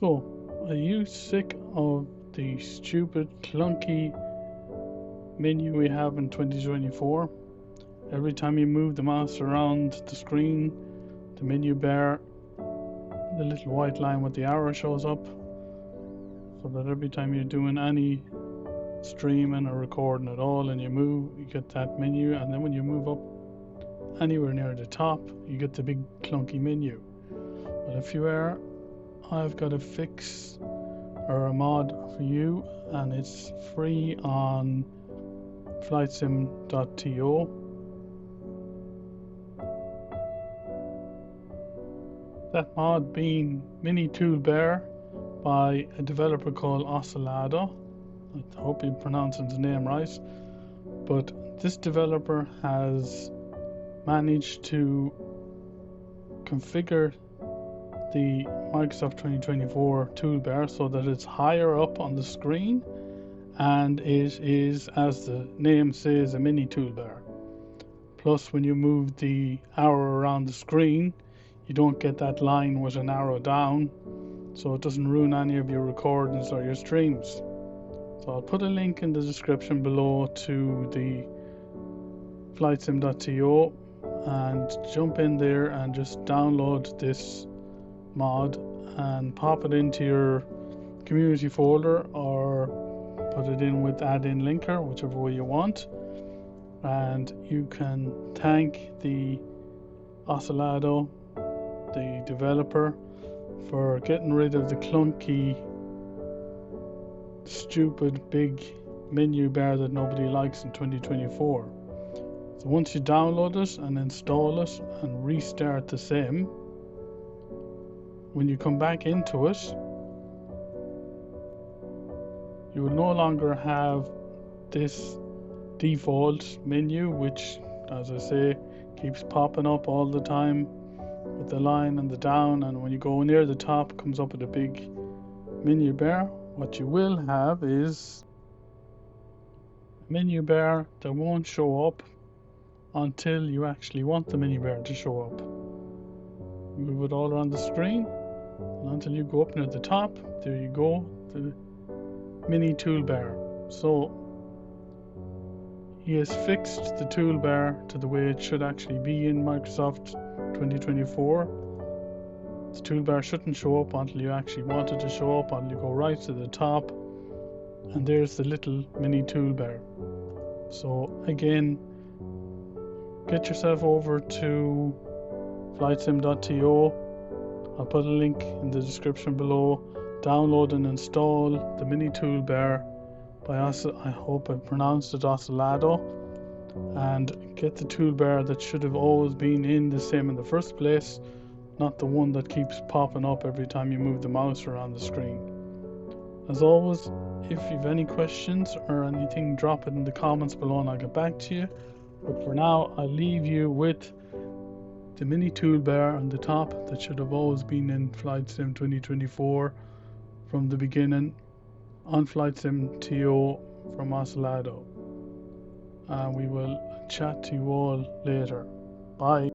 So, are you sick of the stupid, clunky menu we have in 2024? Every time you move the mouse around the screen, the menu bar, the little white line with the arrow shows up, so that every time you're doing any streaming or recording at all and you move, you get that menu, and then when you move up anywhere near the top, you get the big clunky menu. But if you are, I've got a fix or a mod for you, and it's free on Flightsim.to. That mod being MiniToolbar by a developer called Ocelada. I hope you're pronouncing his name right. But this developer has managed to configure the Microsoft 2024 toolbar so that it's higher up on the screen, and it is, as the name says, a mini toolbar. Plus, when you move the arrow around the screen, you don't get that line with an arrow down, so it doesn't ruin any of your recordings or your streams. So I'll put a link in the description below to the Flightsim.to, and jump in there and just download this mod and pop it into your community folder, or put it in with add-in linker, whichever way you want. And you can thank the Ocelado, the developer, for getting rid of the clunky, stupid big menu bar that nobody likes in 2024. So once you download it and install it and restart the same, when you come back into it, you will no longer have this default menu, which, as I say, keeps popping up all the time with the line and the down, and when you go near the top, comes up with a big menu bar. What you will have is a menu bar that won't show up until you actually want the menu bar to show up. Move it all around the screen, and until you go up near the top, there you go, the mini toolbar. So he has fixed the toolbar to the way it should actually be in Microsoft 2024. The toolbar shouldn't show up until you actually want it to show up, until you go right to the top, and there's the little mini toolbar. So again, get yourself over to Flightsim.to. I'll put a link in the description below. Download and install the mini toolbar by I hope I pronounced it Ocelado, and get the toolbar that should have always been in the first place, not the one that keeps popping up every time you move the mouse around the screen. As always, if you've any questions or anything, drop it in the comments below and I'll get back to you. But for now, I'll leave you with the mini toolbar on the top that should have always been in Flightsim 2024 from the beginning, on Flightsim.to from Ocelado. And we will chat to you all later. Bye.